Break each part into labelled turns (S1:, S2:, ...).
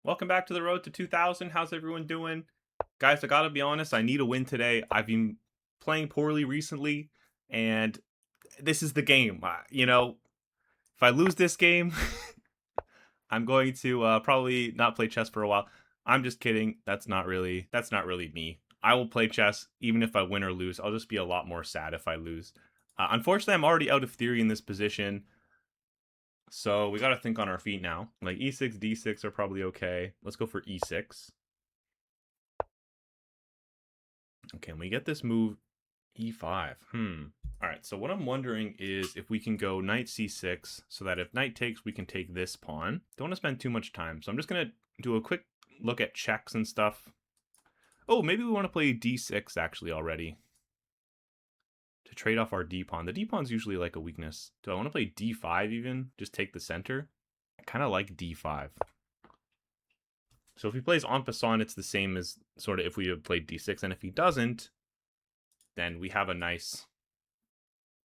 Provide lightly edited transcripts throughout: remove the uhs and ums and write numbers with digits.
S1: Welcome back to the road to 2000. How's everyone doing? Guys, I gotta be honest, I need a win today. I've been playing poorly recently, and this is the game. If I lose this game, I'm going to probably not play chess for a while. I'm just kidding. That's not really me. I will play chess even if I win or lose. I'll just be a lot more sad if I lose. Unfortunately, I'm already out of theory in this position. So we got to think on our feet now. Like e6, d6 are probably okay. Let's go for e6. Okay, and we get this move e5. All right, so what I'm wondering is if we can go knight c6 so that if knight takes, we can take this pawn. Don't want to spend too much time, so I'm just going to do a quick look at checks and stuff. Oh, maybe we want to play d6 actually already to trade off our d pawn. The d pawn's usually like a weakness. Do I want to play d5 even? Just take the center? I kind of like d5. So if he plays en passant, it's the same as sort of if we had played d6. And if he doesn't, then we have a nice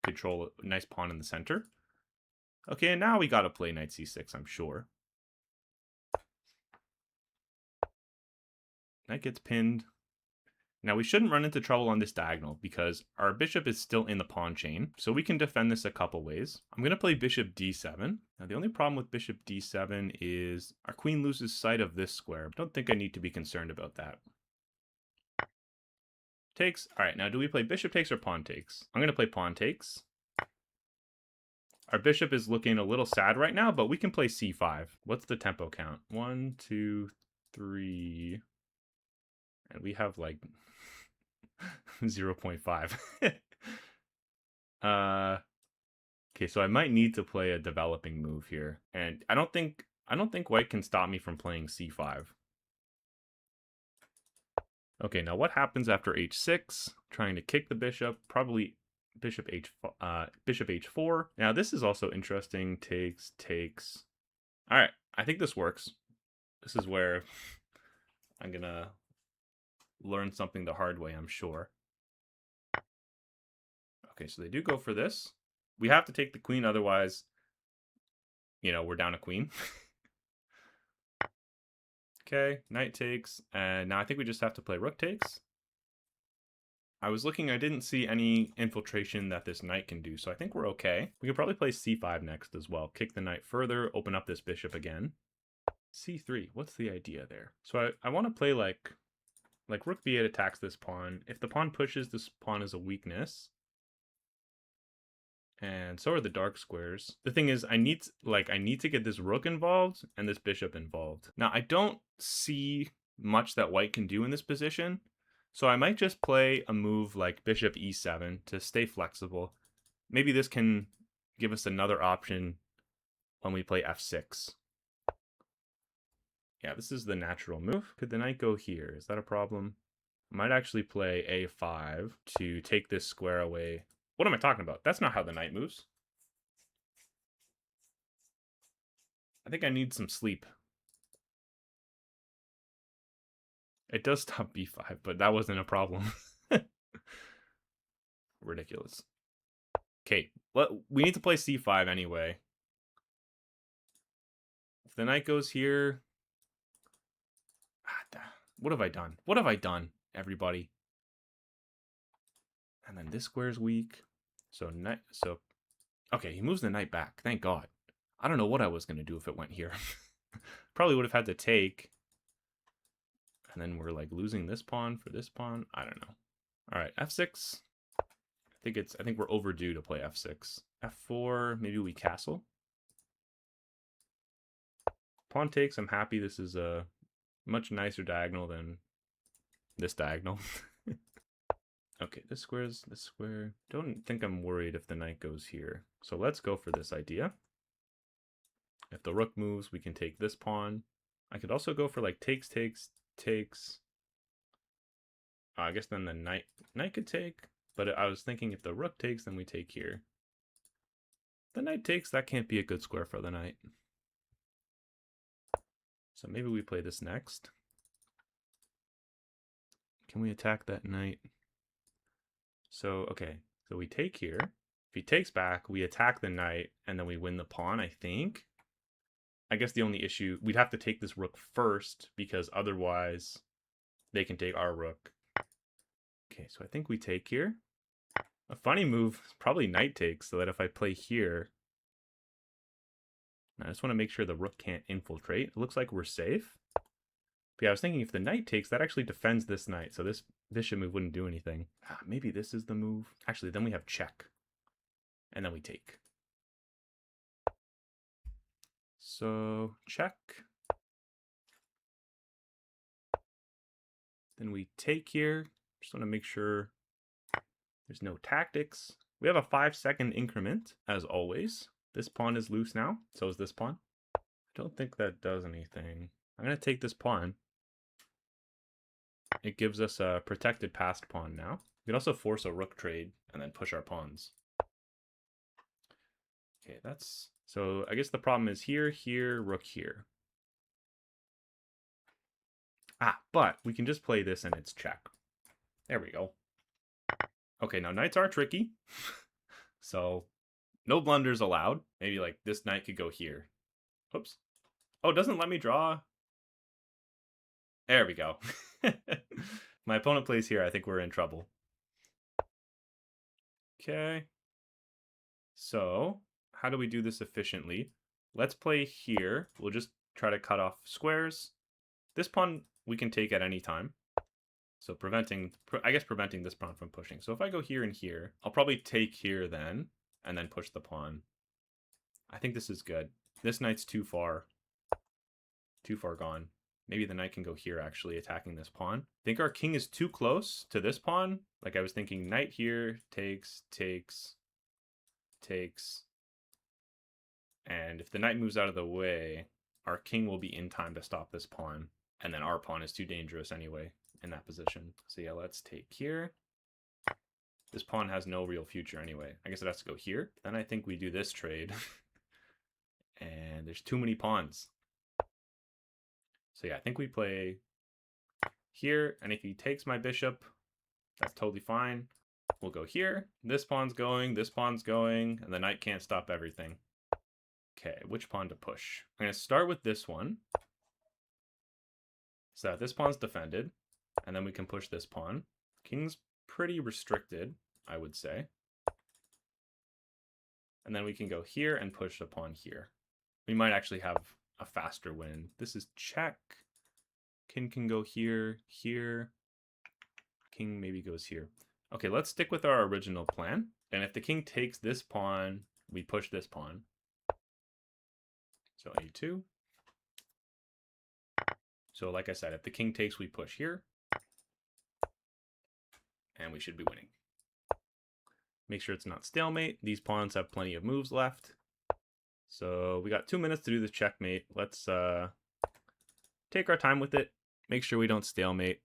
S1: pawn in the center. Okay, and now we got to play knight c6, I'm sure. Knight gets pinned. Now we shouldn't run into trouble on this diagonal because our bishop is still in the pawn chain, so we can defend this a couple ways. I'm going to play bishop d7. Now the only problem with bishop d7 is our queen loses sight of this square. I don't think I need to be concerned about that. Takes. All right, now do we play bishop takes or pawn takes? I'm going to play pawn takes. Our bishop is looking a little sad right now, but we can play c5. What's the tempo count? 1, 2, 3. And we have like 0.5. Okay, so I might need to play a developing move here. And I don't think white can stop me from playing c5. Okay, now what happens after h6? Trying to kick the bishop, probably bishop h4. Now this is also interesting. Takes. All right, I think this works. This is where I'm gonna learn something the hard way, I'm sure. Okay, so they do go for this. We have to take the queen, otherwise, we're down a queen. Okay, knight takes, and now I think we just have to play rook takes. I was looking, I didn't see any infiltration that this knight can do, so I think we're okay. We could probably play c5 next as well. Kick the knight further, open up this bishop again. c3, what's the idea there? So I want to play like rook b8 attacks this pawn. If the pawn pushes, this pawn is a weakness. And so are the dark squares. The thing is, I need to get this rook involved and this bishop involved. Now, I don't see much that white can do in this position, so I might just play a move like bishop e7 to stay flexible. Maybe this can give us another option when we play f6. Yeah, this is the natural move. Could the knight go here? Is that a problem? I might actually play a5 to take this square away. What am I talking about? That's not how the knight moves. I think I need some sleep. It does stop b5, but that wasn't a problem. Ridiculous. Okay, we need to play c5 anyway. If the knight goes here... What have I done? What have I done, everybody? And then this square's weak. So okay, he moves the knight back. Thank God. I don't know what I was going to do if it went here. Probably would have had to take. And then we're like losing this pawn for this pawn. I don't know. All right, f6. I think we're overdue to play f6. f4, maybe we castle. Pawn takes, I'm happy. This is a much nicer diagonal than this diagonal. Okay, this square. Don't think I'm worried if the knight goes here. So let's go for this idea. If the rook moves, we can take this pawn. I could also go for like takes. I guess then the knight could take. But I was thinking if the rook takes, then we take here. The knight takes, that can't be a good square for the knight. So maybe we play this next. Can we attack that knight? So, okay. So we take here. If he takes back, we attack the knight, and then we win the pawn, I think. I guess the only issue, we'd have to take this rook first because otherwise they can take our rook. Okay, so I think we take here. A funny move is probably knight takes, so that if I play here, I just want to make sure the rook can't infiltrate. It looks like we're safe. But yeah, I was thinking if the knight takes, that actually defends this knight, so this bishop move wouldn't do anything. Maybe this is the move. Actually, then we have check. And then we take. So, check. Then we take here. Just want to make sure there's no tactics. We have a 5-second increment, as always. This pawn is loose now. So is this pawn. I don't think that does anything. I'm going to take this pawn. It gives us a protected passed pawn now. We can also force a rook trade and then push our pawns. Okay, that's... So I guess the problem is here, here, rook here. But we can just play this and it's check. There we go. Okay, now knights are tricky. So no blunders allowed. Maybe like this knight could go here. Oops. Oh, it doesn't let me draw. There we go. My opponent plays here. I think we're in trouble. Okay. So how do we do this efficiently? Let's play here. We'll just try to cut off squares. This pawn we can take at any time. So preventing this pawn from pushing. So if I go here and here, I'll probably take here then, and then push the pawn. I think this is good. This knight's too far gone. Maybe the knight can go here, actually, attacking this pawn. I think our king is too close to this pawn. Like I was thinking knight here, takes. And if the knight moves out of the way, our king will be in time to stop this pawn. And then our pawn is too dangerous anyway in that position. So yeah, let's take here. This pawn has no real future anyway. I guess it has to go here. Then I think we do this trade. And there's too many pawns. So yeah, I think we play here. And if he takes my bishop, that's totally fine. We'll go here. This pawn's going, and the knight can't stop everything. Okay, which pawn to push? I'm going to start with this one. So this pawn's defended, and then we can push this pawn. King's pretty restricted, I would say. And then we can go here and push the pawn here. We might actually have a faster win. This is check. King can go here, here. King maybe goes here. Okay, let's stick with our original plan. And if the king takes this pawn, we push this pawn. So a2. So like I said, if the king takes, we push here. And we should be winning. Make sure it's not stalemate. These pawns have plenty of moves left. So we got 2 minutes to do the checkmate. Let's take our time with it. Make sure we don't stalemate.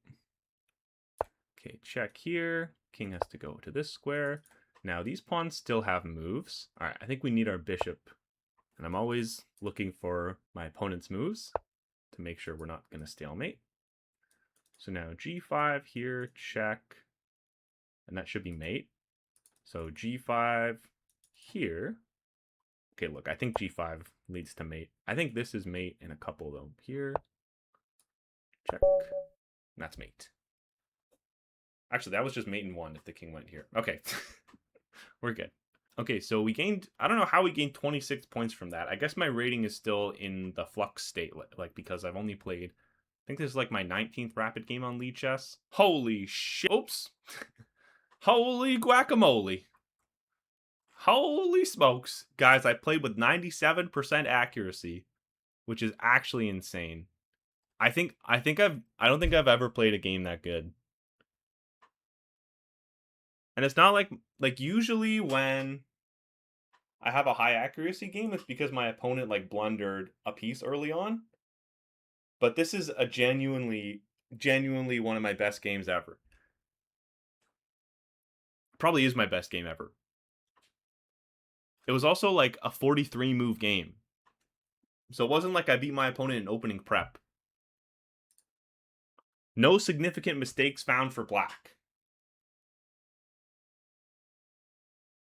S1: Okay, check here. King has to go to this square. Now these pawns still have moves. All right, I think we need our bishop. And I'm always looking for my opponent's moves to make sure we're not going to stalemate. So now g5 here, check. And that should be mate. So g5 here. Okay, look, I think g5 leads to mate. I think this is mate in a couple, though. Here, check. And that's mate. Actually, that was just mate in one if the king went here. Okay, we're good. Okay, so we gained, I don't know how we gained 26 points from that. I guess my rating is still in the flux state, like because I've only played, I think this is like my 19th rapid game on Lichess. Holy shit. Oops. Holy guacamole. Holy smokes. Guys, I played with 97% accuracy, which is actually insane. I don't think I've ever played a game that good. And it's not like usually when I have a high accuracy game, it's because my opponent like blundered a piece early on. But this is a genuinely one of my best games ever. Probably is my best game ever. It was also like a 43 move game. So it wasn't like I beat my opponent in opening prep. No significant mistakes found for black.